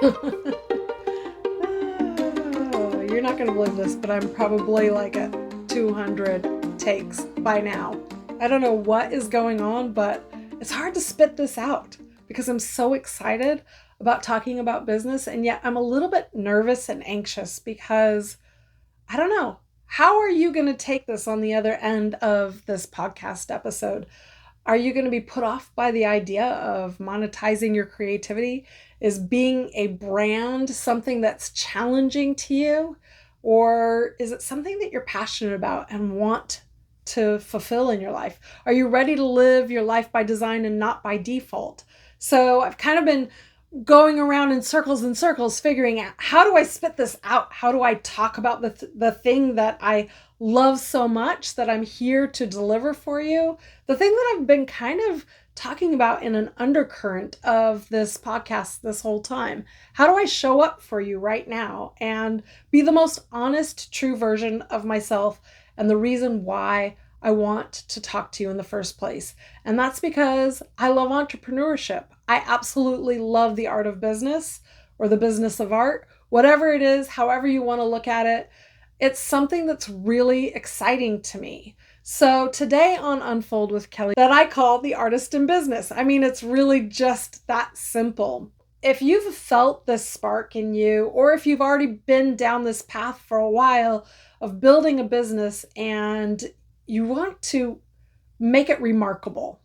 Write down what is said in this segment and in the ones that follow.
Oh, you're not going to believe this, but I'm probably like at 200 takes by now. I don't know what is going on, but it's hard to spit this out because I'm so excited about talking about business, and yet I'm a little bit nervous and anxious because I don't know. How are you going to take this on the other end of this podcast episode? Are you going to be put off by the idea of monetizing your creativity? Is being a brand something that's challenging to you? Or is it something that you're passionate about and want to fulfill in your life? Are you ready to live your life by design and not by default? So I've kind of been going around in circles and circles figuring out, how do I spit this out? How do I talk about the thing that I love so much that I'm here to deliver for you? The thing that I've been kind of talking about in an undercurrent of this podcast this whole time. How do I show up for you right now and be the most honest, true version of myself and the reason why I want to talk to you in the first place? And that's because I love entrepreneurship. I absolutely love the art of business, or the business of art, whatever it is, however you want to look at it. It's something that's really exciting to me. So today on Unfold with Kellee, that I call the artist in business. I mean, it's really just that simple. If you've felt this spark in you, or if you've already been down this path for a while of building a business and you want to make it remarkable,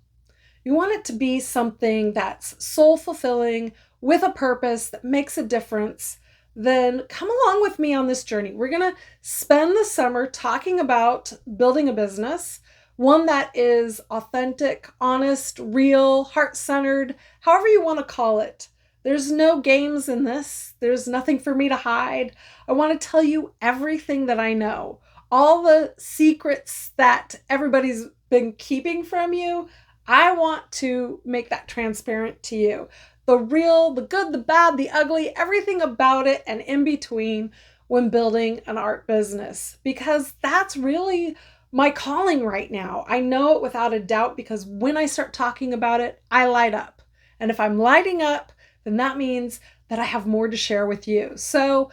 you want it to be something that's soul fulfilling, with a purpose that makes a difference, then come along with me on this journey. We're going to spend the summer talking about building a business, one that is authentic, honest, real, heart-centered, however you want to call it. There's no games in this. There's nothing for me to hide. I want to tell you everything that I know, all the secrets that everybody's been keeping from you. I want to make that transparent to you. The real, the good, the bad, the ugly, everything about it and in between when building an art business, because that's really my calling right now. I know it without a doubt because when I start talking about it, I light up. And if I'm lighting up, then that means that I have more to share with you. So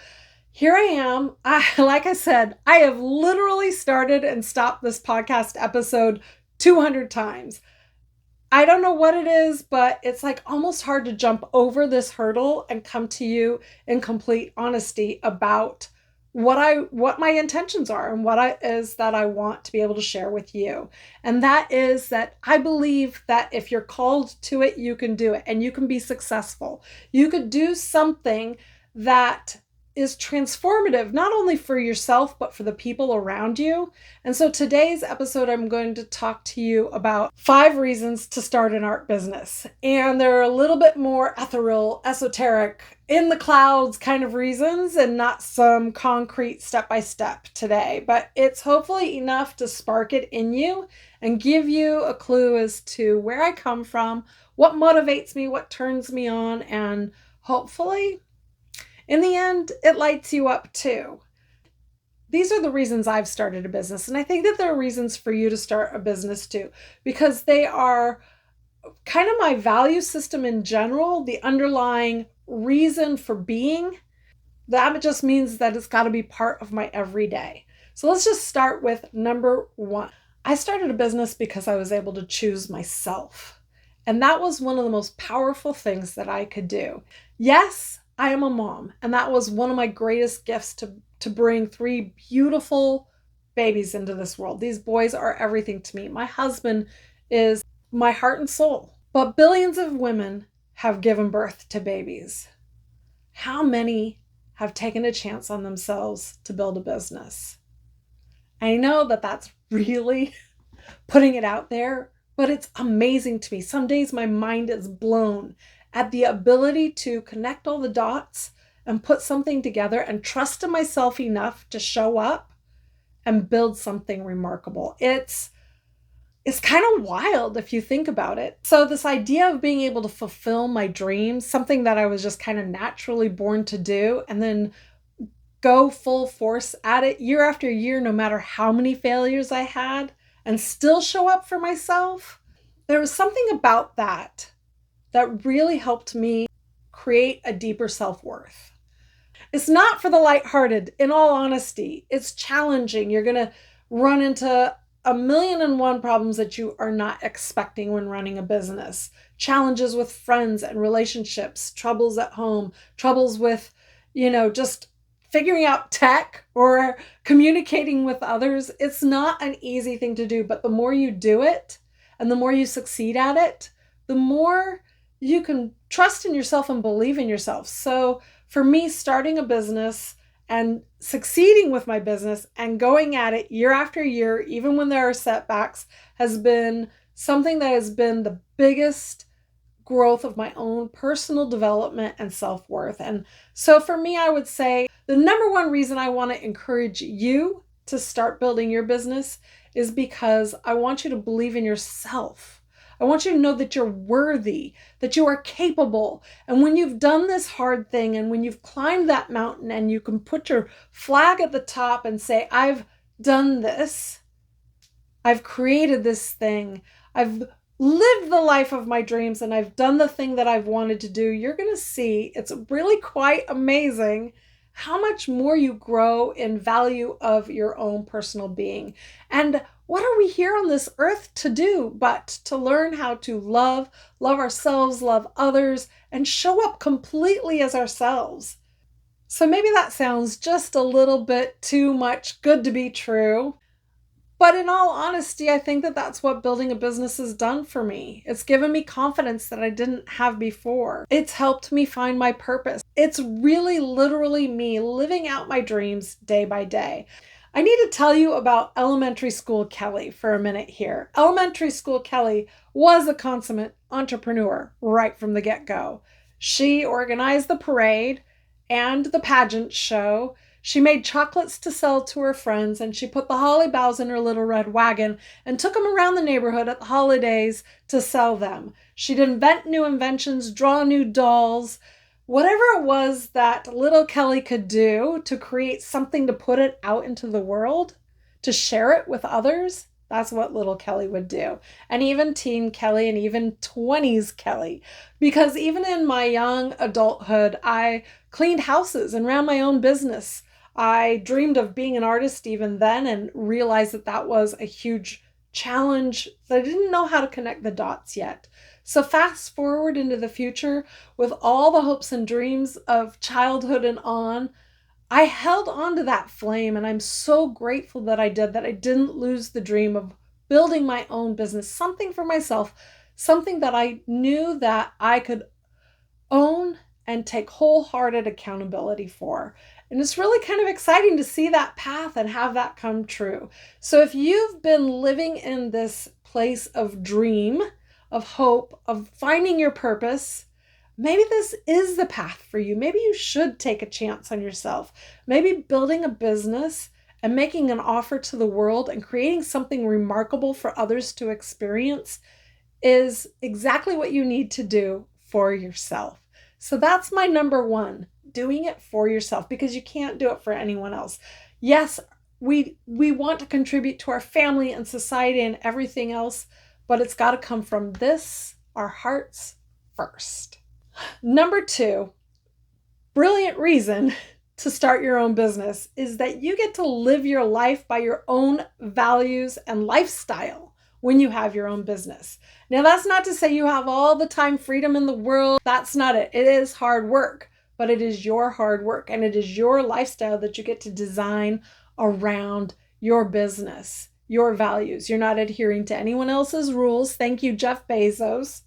here I am. Like I said, I have literally started and stopped this podcast episode 200 times. I don't know what it is, but it's like almost hard to jump over this hurdle and come to you in complete honesty about what my intentions are and what is that I want to be able to share with you. And that is that I believe that if you're called to it, you can do it and you can be successful. You could do something that is transformative, not only for yourself, but for the people around you. And so today's episode, I'm going to talk to you about 5 reasons to start an art business. And they're a little bit more ethereal, esoteric, in the clouds kind of reasons, and not some concrete step-by-step today. But it's hopefully enough to spark it in you and give you a clue as to where I come from, what motivates me, what turns me on, and hopefully in the end, it lights you up too. These are the reasons I've started a business. And I think that there are reasons for you to start a business too, because they are kind of my value system in general, the underlying reason for being. That just means that it's got to be part of my everyday. So let's just start with number 1. I started a business because I was able to choose myself. And that was one of the most powerful things that I could do. Yes, I am a mom, and that was one of my greatest gifts to bring 3 beautiful babies into this world. These boys are everything to me. My husband is my heart and soul. But billions of women have given birth to babies. How many have taken a chance on themselves to build a business? I know that that's really putting it out there, but it's amazing to me. Some days my mind is blown at the ability to connect all the dots and put something together and trust in myself enough to show up and build something remarkable. It's kind of wild if you think about it. So this idea of being able to fulfill my dreams, something that I was just kind of naturally born to do, and then go full force at it year after year, no matter how many failures I had, and still show up for myself. There was something about that really helped me create a deeper self-worth. It's not for the lighthearted, in all honesty. It's challenging. You're going to run into a million and one problems that you are not expecting when running a business. Challenges with friends and relationships, troubles at home, troubles with, just figuring out tech or communicating with others. It's not an easy thing to do, but the more you do it and the more you succeed at it, the more you can trust in yourself and believe in yourself. So for me, starting a business and succeeding with my business and going at it year after year, even when there are setbacks, has been something that has been the biggest growth of my own personal development and self-worth. And so for me, I would say the number one reason I want to encourage you to start building your business is because I want you to believe in yourself. I want you to know that you're worthy, that you are capable. And when you've done this hard thing and when you've climbed that mountain and you can put your flag at the top and say, I've done this, I've created this thing, I've lived the life of my dreams, and I've done the thing that I've wanted to do, you're going to see it's really quite amazing how much more you grow in value of your own personal being. And what are we here on this earth to do but to learn how to love ourselves, love others, and show up completely as ourselves? So maybe that sounds just a little bit too much good to be true. But in all honesty, I think that that's what building a business has done for me. It's given me confidence that I didn't have before. It's helped me find my purpose. It's really literally me living out my dreams day by day. I need to tell you about elementary school Kellee for a minute here. Elementary school Kellee was a consummate entrepreneur right from the get-go. She organized the parade and the pageant show. She made chocolates to sell to her friends, and she put the holly boughs in her little red wagon and took them around the neighborhood at the holidays to sell them. She'd invent new inventions, draw new dolls, whatever it was that little Kellee could do to create something to put it out into the world, to share it with others. That's what little Kellee would do. And even teen Kellee and even 20s Kellee. Because even in my young adulthood, I cleaned houses and ran my own business. I dreamed of being an artist even then and realized that that was a huge challenge that I didn't know how to connect the dots yet. So fast forward into the future with all the hopes and dreams of childhood and on, I held on to that flame, and I'm so grateful that I did, that I didn't lose the dream of building my own business, something for myself, something that I knew that I could own and take wholehearted accountability for. And it's really kind of exciting to see that path and have that come true. So if you've been living in this place of dream, of hope, of finding your purpose, maybe this is the path for you. Maybe you should take a chance on yourself. Maybe building a business and making an offer to the world and creating something remarkable for others to experience is exactly what you need to do for yourself. So that's my number one, doing it for yourself, because you can't do it for anyone else. Yes, we want to contribute to our family and society and everything else, but it's got to come from this, our hearts first. Number two, brilliant reason to start your own business is that you get to live your life by your own values and lifestyle when you have your own business. Now, that's not to say you have all the time freedom in the world. That's not it. It is hard work, but it is your hard work and it is your lifestyle that you get to design around your business, your values. You're not adhering to anyone else's rules. Thank you, Jeff Bezos,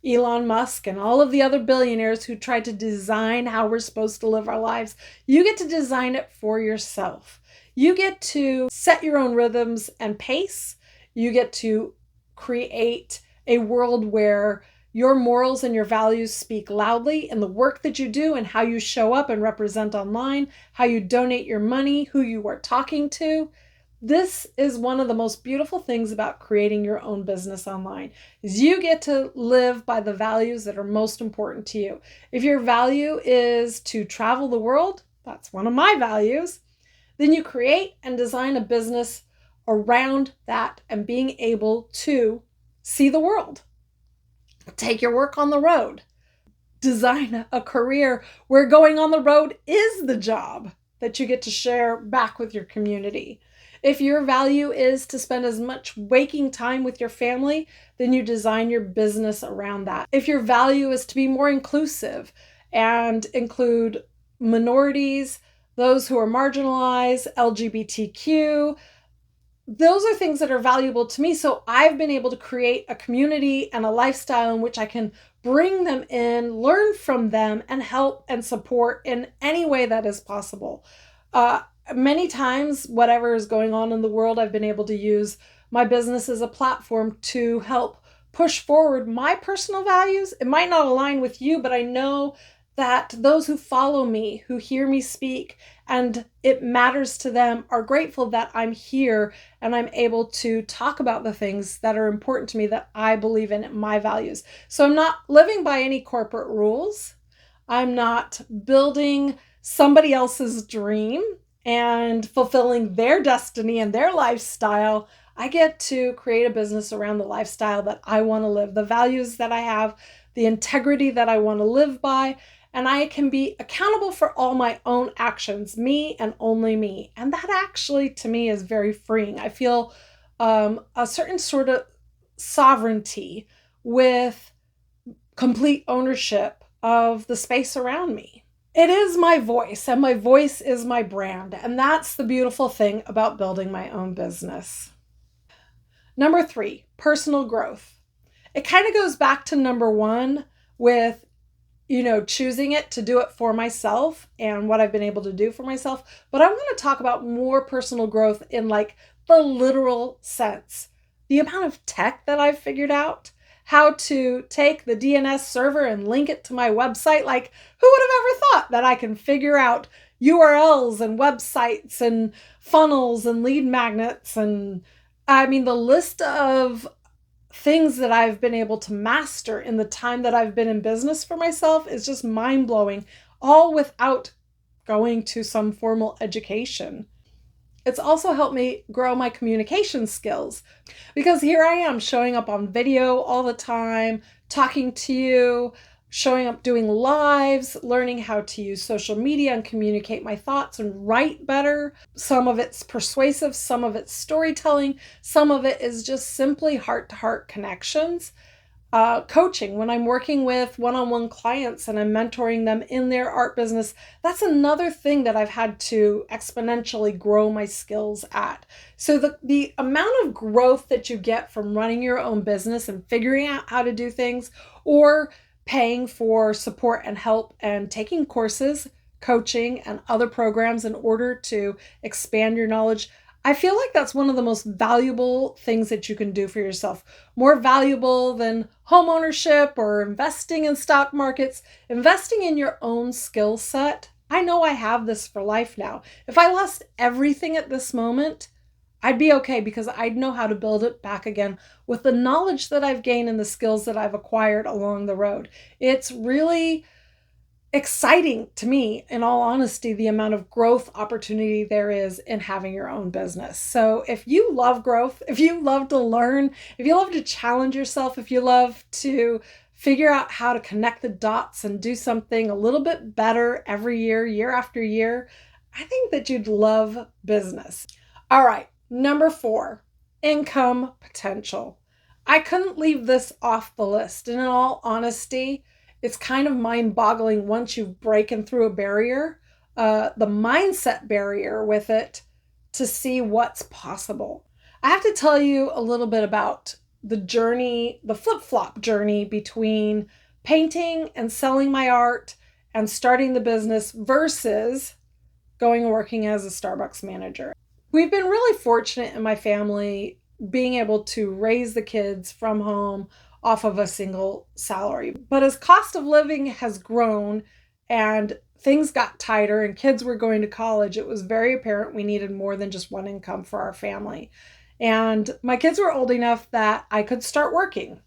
Elon Musk, and all of the other billionaires who tried to design how we're supposed to live our lives. You get to design it for yourself. You get to set your own rhythms and pace. You get to create a world where your morals and your values speak loudly in the work that you do and how you show up and represent online, how you donate your money, who you are talking to. This is one of the most beautiful things about creating your own business online, is you get to live by the values that are most important to you. If your value is to travel the world, that's one of my values, then you create and design a business around that and being able to see the world. Take your work on the road. design a career where going on the road is the job that you get to share back with your community. If your value is to spend as much waking time with your family, then you design your business around that. If your value is to be more inclusive and include minorities, those who are marginalized, LGBTQ, those are things that are valuable to me. So I've been able to create a community and a lifestyle in which I can bring them in, learn from them, and help and support in any way that is possible. Many times, whatever is going on in the world, I've been able to use my business as a platform to help push forward my personal values. It might not align with you, but I know that those who follow me, who hear me speak, and it matters to them, are grateful that I'm here and I'm able to talk about the things that are important to me, that I believe in, my values. So I'm not living by any corporate rules. I'm not building somebody else's dream and fulfilling their destiny and their lifestyle. I get to create a business around the lifestyle that I want to live, the values that I have, the integrity that I want to live by, and I can be accountable for all my own actions, me and only me. And that actually, to me, is very freeing. I feel a certain sort of sovereignty with complete ownership of the space around me. It is my voice, and my voice is my brand. And that's the beautiful thing about building my own business. Number 3, personal growth. It kind of goes back to number 1 with, choosing it to do it for myself and what I've been able to do for myself. But I want to talk about more personal growth in like the literal sense. The amount of tech that I've figured out, how to take the DNS server and link it to my website. Like, who would have ever thought that I can figure out URLs and websites and funnels and lead magnets? And I mean, the list of things that I've been able to master in the time that I've been in business for myself is just mind-blowing, all without going to some formal education. It's also helped me grow my communication skills, because here I am showing up on video all the time, talking to you, showing up doing lives, learning how to use social media and communicate my thoughts and write better. Some of it's persuasive, some of it's storytelling, some of it is just simply heart-to-heart connections. Coaching, when I'm working with one-on-one clients and I'm mentoring them in their art business, that's another thing that I've had to exponentially grow my skills at. So the amount of growth that you get from running your own business and figuring out how to do things, or paying for support and help and taking courses, coaching, and other programs in order to expand your knowledge, I feel like that's one of the most valuable things that you can do for yourself. More valuable than home ownership or investing in stock markets. Investing in your own skill set. I know I have this for life now. If I lost everything at this moment, I'd be okay, because I'd know how to build it back again with the knowledge that I've gained and the skills that I've acquired along the road. It's really exciting to me, in all honesty, the amount of growth opportunity there is in having your own business. So if you love growth, if you love to learn, if you love to challenge yourself, if you love to figure out how to connect the dots and do something a little bit better every year, year after year, I think that you'd love business. All right, number 4, income potential. I couldn't leave this off the list. And in all honesty, it's kind of mind-boggling once you've broken through a barrier, the mindset barrier with it, to see what's possible. I have to tell you a little bit about the journey, the flip-flop journey between painting and selling my art and starting the business versus going and working as a Starbucks manager. We've been really fortunate in my family being able to raise the kids from home off of a single salary. But as cost of living has grown and things got tighter and kids were going to college, it was very apparent we needed more than just one income for our family. And my kids were old enough that I could start working.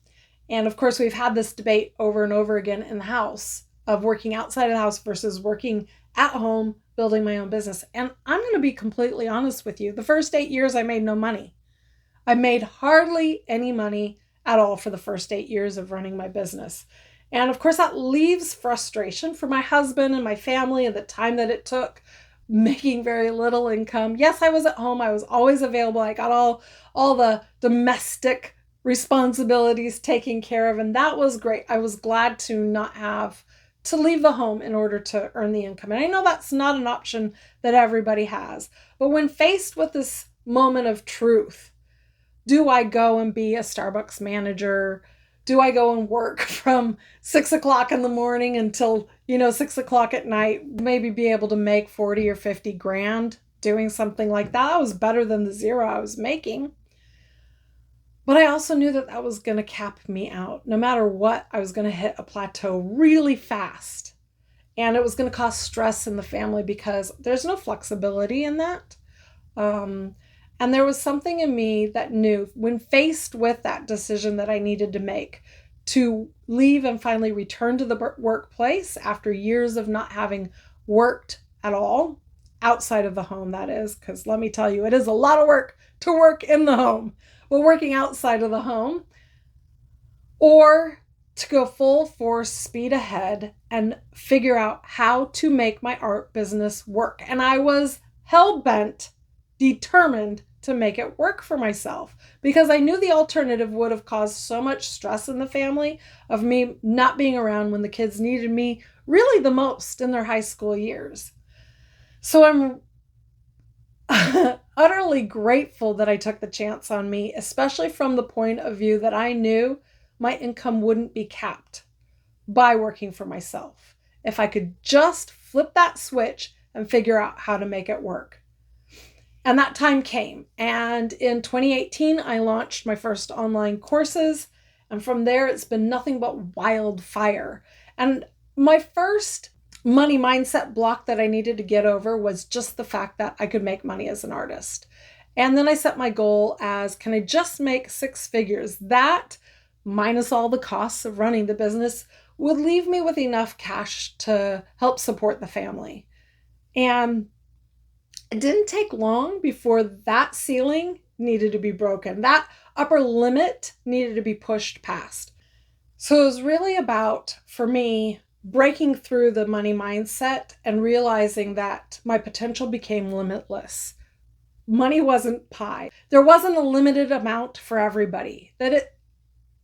And of course, we've had this debate over and over again in the house of working outside of the house versus working at home, building my own business. And I'm going to be completely honest with you. The first 8 years, I made no money. I made hardly any money at all for the first 8 years of running my business. And of course, that leaves frustration for my husband and my family and the time that it took making very little income. Yes, I was at home. I was always available. I got all the domestic responsibilities taken care of, and that was great. I was glad to not have to leave the home in order to earn the income. And I know that's not an option that everybody has. But when faced with this moment of truth, do I go and be a Starbucks manager? Do I go and work from 6 o'clock in the morning until, 6 o'clock at night, maybe be able to make 40 or 50 grand doing something like that? That was better than the zero I was making. But I also knew that that was going to cap me out. No matter what, I was going to hit a plateau really fast. And it was going to cause stress in the family because there's no flexibility in that. And there was something in me that knew when faced with that decision that I needed to make to leave and finally return to the workplace after years of not having worked at all, outside of the home, that is, because let me tell you, it is a lot of work to work in the home, but working outside of the home, or to go full force speed ahead and figure out how to make my art business work. And I was hell-bent, determined to make it work for myself, because I knew the alternative would have caused so much stress in the family of me not being around when the kids needed me really the most in their high school years. So I'm utterly grateful that I took the chance on me, especially from the point of view that I knew my income wouldn't be capped by working for myself if I could just flip that switch and figure out how to make it work. And that time came. And in 2018, I launched my first online courses. And from there, it's been nothing but wildfire. And my first money mindset block that I needed to get over was just the fact that I could make money as an artist. And then I set my goal as, can I just make 6 figures? That, minus all the costs of running the business, would leave me with enough cash to help support the family. And it didn't take long before that ceiling needed to be broken. That upper limit needed to be pushed past. So it was really about, for me, breaking through the money mindset and realizing that my potential became limitless. Money wasn't pie. There wasn't a limited amount for everybody. That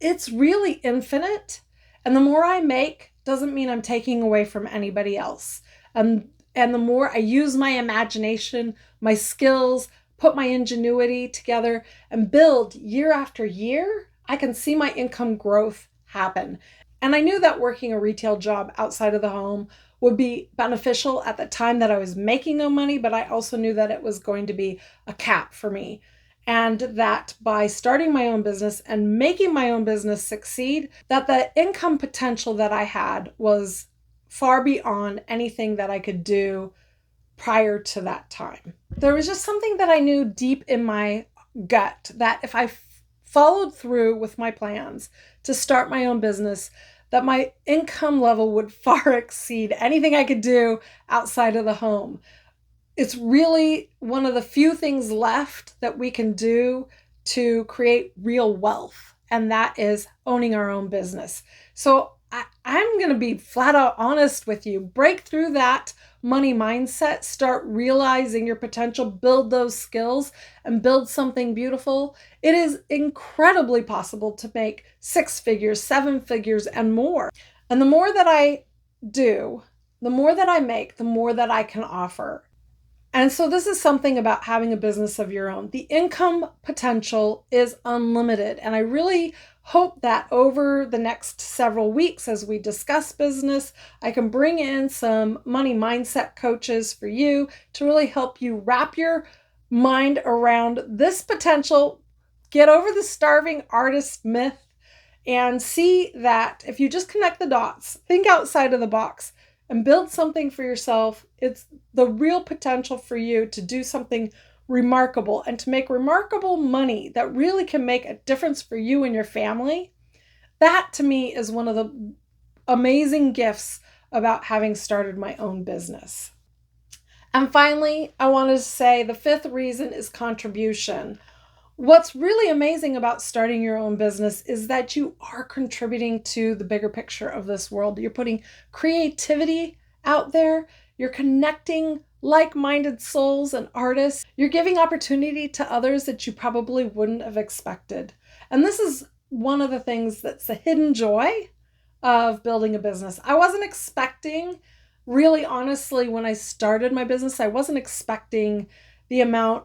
it's really infinite. And the more I make doesn't mean I'm taking away from anybody else. And the more I use my imagination, my skills, put my ingenuity together and build year after year, I can see my income growth happen. And I knew that working a retail job outside of the home would be beneficial at the time that I was making no money, but I also knew that it was going to be a cap for me. And that by starting my own business and making my own business succeed, that the income potential that I had was far beyond anything that I could do prior to that time. There was just something that I knew deep in my gut that if I followed through with my plans to start my own business, that my income level would far exceed anything I could do outside of the home. It's really one of the few things left that we can do to create real wealth, and that is owning our own business. So I'm going to be flat out honest with you. Break through that money mindset, start realizing your potential, build those skills, and build something beautiful. It is incredibly possible to make 6 figures, 7 figures, and more. And the more that I do, the more that I make, the more that I can offer. And so this is something about having a business of your own. The income potential is unlimited. And I really hope that over the next several weeks, as we discuss business, I can bring in some money mindset coaches for you to really help you wrap your mind around this potential, get over the starving artist myth, and see that if you just connect the dots, think outside of the box, and build something for yourself, it's the real potential for you to do something remarkable and to make remarkable money that really can make a difference for you and your family. That to me is one of the amazing gifts about having started my own business. And finally, I wanted to say the 5th reason is contribution. What's really amazing about starting your own business is that you are contributing to the bigger picture of this world. You're putting creativity out there, you're connecting like minded souls and artists, you're giving opportunity to others that you probably wouldn't have expected. And this is one of the things that's the hidden joy of building a business. I wasn't expecting, really honestly, when I started my business, I wasn't expecting the amount,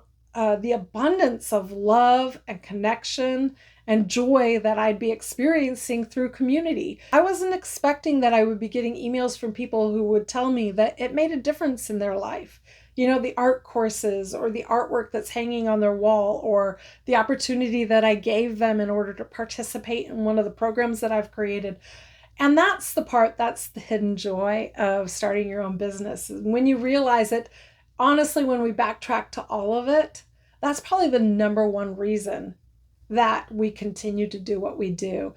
the abundance of love and connection and joy that I'd be experiencing through community. I wasn't expecting that I would be getting emails from people who would tell me that it made a difference in their life. You know, the art courses or the artwork that's hanging on their wall, or the opportunity that I gave them in order to participate in one of the programs that I've created. And that's the part, that's the hidden joy of starting your own business. When you realize it, honestly, when we backtrack to all of it, that's probably the number one reason that we continue to do what we do.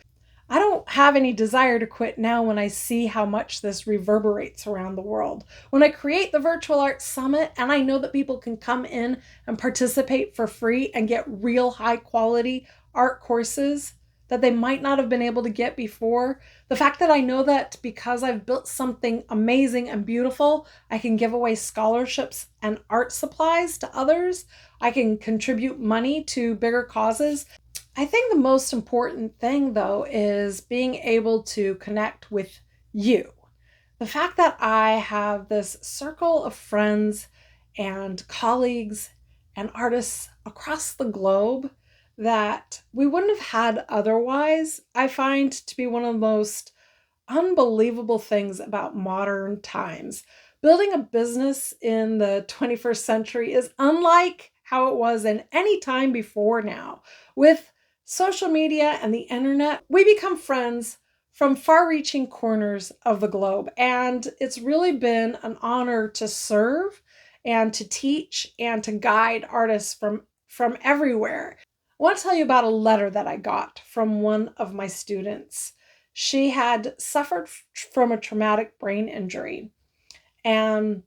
I don't have any desire to quit now when I see how much this reverberates around the world. When I create the Virtual Arts Summit and I know that people can come in and participate for free and get real high quality art courses that they might not have been able to get before, the fact that I know that because I've built something amazing and beautiful, I can give away scholarships and art supplies to others, I can contribute money to bigger causes. I think the most important thing, though, is being able to connect with you. The fact that I have this circle of friends and colleagues and artists across the globe that we wouldn't have had otherwise, I find to be one of the most unbelievable things about modern times. Building a business in the 21st century is unlike how it was in any time before now. With social media and the internet, we become friends from far-reaching corners of the globe. And it's really been an honor to serve and to teach and to guide artists from everywhere. I want to tell you about a letter that I got from one of my students. She had suffered from a traumatic brain injury. And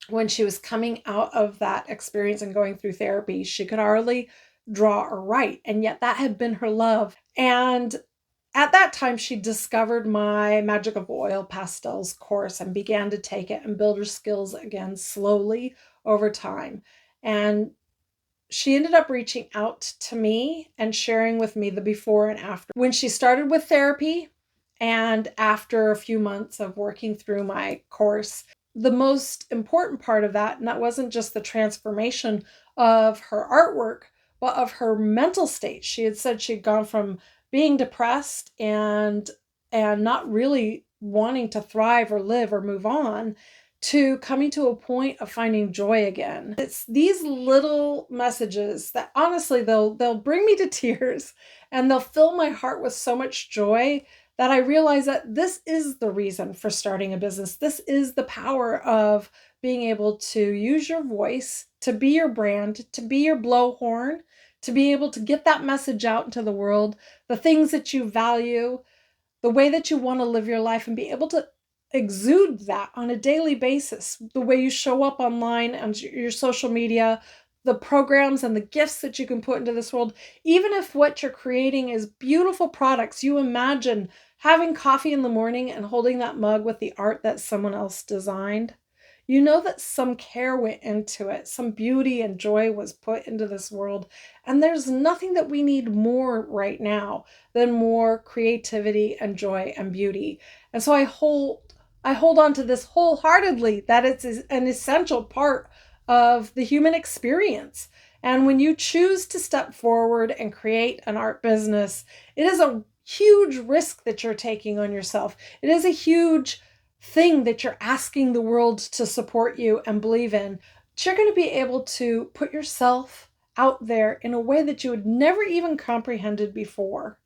when she was coming out of that experience and going through therapy, she could hardly draw or write. And yet that had been her love. And at that time, she discovered my Magic of Oil Pastels course and began to take it and build her skills again slowly over time. And she ended up reaching out to me and sharing with me the before and after. When she started with therapy, and after a few months of working through my course, the most important part of that, and that wasn't just the transformation of her artwork, but of her mental state. She had said she'd gone from being depressed and not really wanting to thrive or live or move on, to coming to a point of finding joy again. It's these little messages that honestly they'll bring me to tears, and they'll fill my heart with so much joy that I realize that this is the reason for starting a business. This is the power of being able to use your voice, to be your brand, to be your blowhorn, to be able to get that message out into the world, the things that you value, the way that you want to live your life, and be able to exude that on a daily basis, the way you show up online on your social media, the programs and the gifts that you can put into this world. Even if what you're creating is beautiful products, you imagine having coffee in the morning and holding that mug with the art that someone else designed. You know that some care went into it, some beauty and joy was put into this world. And there's nothing that we need more right now than more creativity and joy and beauty. And so I hold on to this wholeheartedly, that it's an essential part of the human experience. And when you choose to step forward and create an art business, it is a huge risk that you're taking on yourself. It is a huge thing that you're asking the world to support you and believe in. But you're going to be able to put yourself out there in a way that you had never even comprehended before.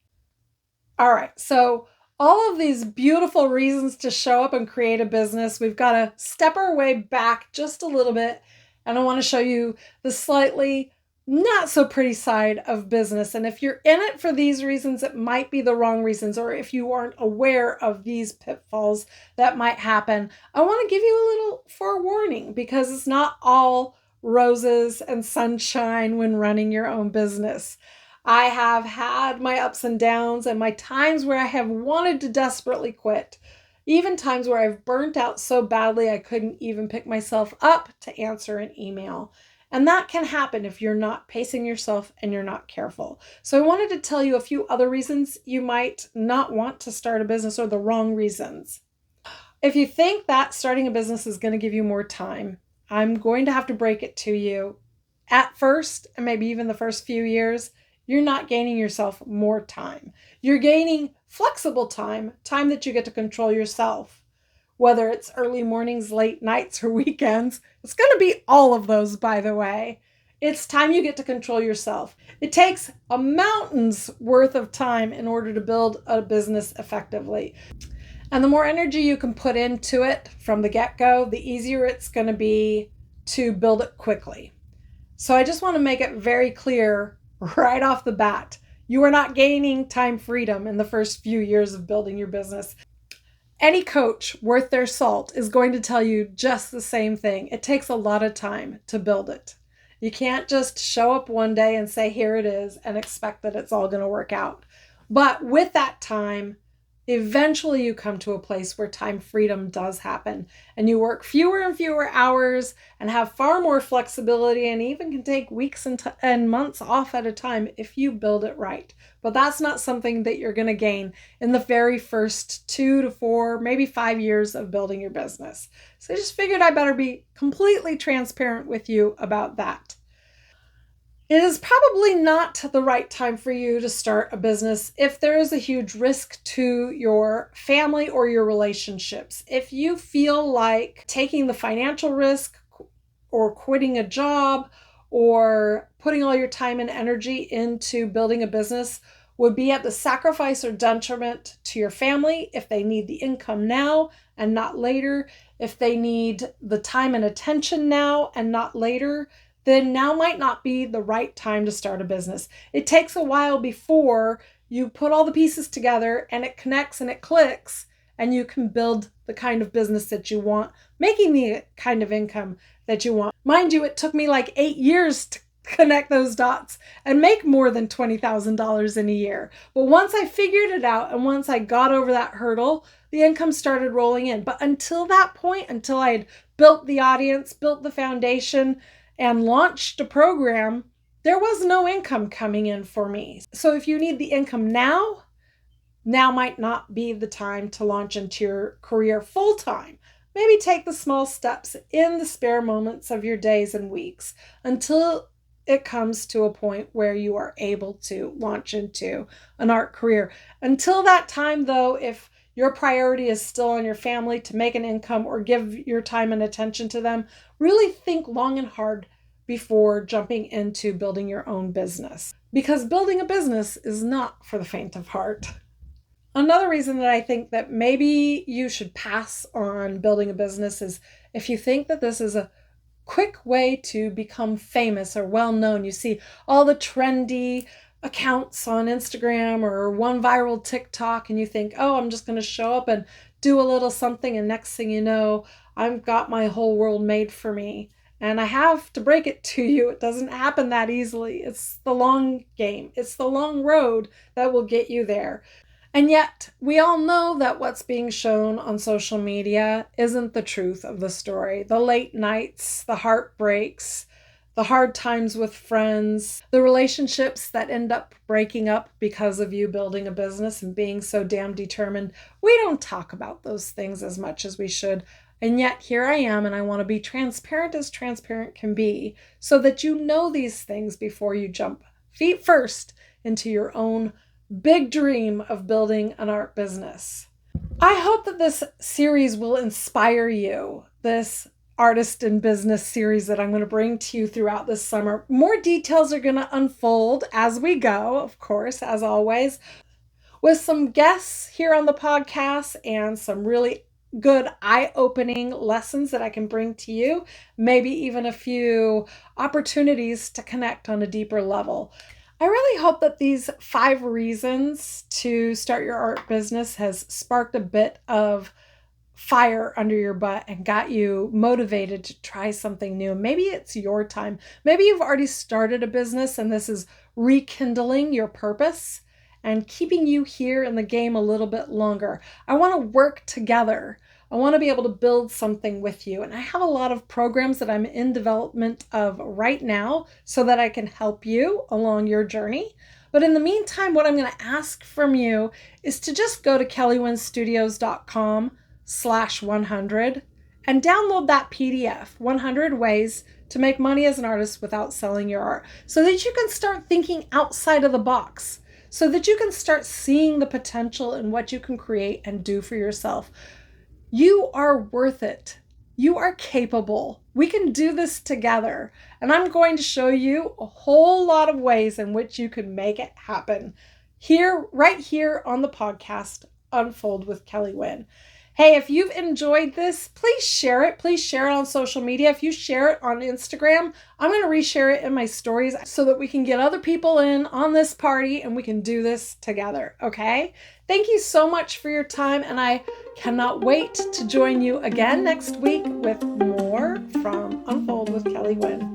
All right, so all of these beautiful reasons to show up and create a business, we've got to step our way back just a little bit. And I want to show you the slightly not so pretty side of business. And if you're in it for these reasons, it might be the wrong reasons, or if you aren't aware of these pitfalls that might happen, I want to give you a little forewarning, because it's not all roses and sunshine when running your own business. I have had my ups and downs and my times where I have wanted to desperately quit, even times where I've burnt out so badly I couldn't even pick myself up to answer an email. And that can happen if you're not pacing yourself and you're not careful. So I wanted to tell you a few other reasons you might not want to start a business, or the wrong reasons. If you think that starting a business is going to give you more time, I'm going to have to break it to you. At first, and maybe even the first few years, you're not gaining yourself more time. You're gaining flexible time, time that you get to control yourself. Whether it's early mornings, late nights, or weekends, it's going to be all of those, by the way. It's time you get to control yourself. It takes a mountain's worth of time in order to build a business effectively. And the more energy you can put into it from the get-go, the easier it's going to be to build it quickly. So I just want to make it very clear right off the bat, you are not gaining time freedom in the first few years of building your business. Any coach worth their salt is going to tell you just the same thing. It takes a lot of time to build it. You can't just show up one day and say, here it is, and expect that it's all going to work out. But with that time, eventually you come to a place where time freedom does happen, and you work fewer and fewer hours and have far more flexibility, and even can take weeks and months off at a time if you build it right. But that's not something that you're going to gain in the very first 2 to 4, maybe 5 years of building your business. So I just figured I better be completely transparent with you about that. It is probably not the right time for you to start a business if there is a huge risk to your family or your relationships. If you feel like taking the financial risk or quitting a job or putting all your time and energy into building a business would be at the sacrifice or detriment to your family, if they need the income now and not later, if they need the time and attention now and not later, then now might not be the right time to start a business. It takes a while before you put all the pieces together and it connects and it clicks, and you can build the kind of business that you want, making the kind of income that you want. Mind you, it took me like 8 years to connect those dots and make more than $20,000 in a year. But once I figured it out and once I got over that hurdle, the income started rolling in. But until that point, until I had built the audience, built the foundation, and launched a program, there was no income coming in for me. So if you need the income now might not be the time to launch into your career full time. Maybe take the small steps in the spare moments of your days and weeks until it comes to a point where you are able to launch into an art career. Until that time, though, if your priority is still on your family to make an income or give your time and attention to them, really think long and hard before jumping into building your own business. Because building a business is not for the faint of heart. Another reason that I think that maybe you should pass on building a business is if you think that this is a quick way to become famous or well known. You see all the trendy accounts on Instagram or one viral TikTok and you think, oh, I'm just going to show up and do a little something, and next thing you know, I've got my whole world made for me. And I have to break it to you, it doesn't happen that easily. It's the long game. It's the long road that will get you there. And yet, we all know that what's being shown on social media isn't the truth of the story. The late nights, the heartbreaks, the hard times with friends, the relationships that end up breaking up because of you building a business and being so damn determined. We don't talk about those things as much as we should. And yet here I am, and I want to be transparent as transparent can be so that you know these things before you jump feet first into your own big dream of building an art business. I hope that this series will inspire you, this artist in business series that I'm going to bring to you throughout this summer. More details are going to unfold as we go, of course, as always, with some guests here on the podcast and some really good eye-opening lessons that I can bring to you, maybe even a few opportunities to connect on a deeper level. I really hope that these 5 reasons to start your art business has sparked a bit of fire under your butt and got you motivated to try something new. Maybe it's your time. Maybe you've already started a business and this is rekindling your purpose and keeping you here in the game a little bit longer. I want to work together. I want to be able to build something with you. And I have a lot of programs that I'm in development of right now so that I can help you along your journey. But in the meantime, what I'm going to ask from you is to just go to kelleewynnestudios.com/100 and download that PDF, 100 Ways to Make Money as an Artist Without Selling Your Art, so that you can start thinking outside of the box, so that you can start seeing the potential in what you can create and do for yourself. You are worth it. You are capable. We can do this together. And I'm going to show you a whole lot of ways in which you can make it happen here, right here on the podcast, Unfold with Kellee Wynne. Hey, if you've enjoyed this, please share it. Please share it on social media. If you share it on Instagram, I'm going to reshare it in my stories so that we can get other people in on this party and we can do this together, okay? Thank you so much for your time, and I cannot wait to join you again next week with more from Unfold with Kellee Wynne.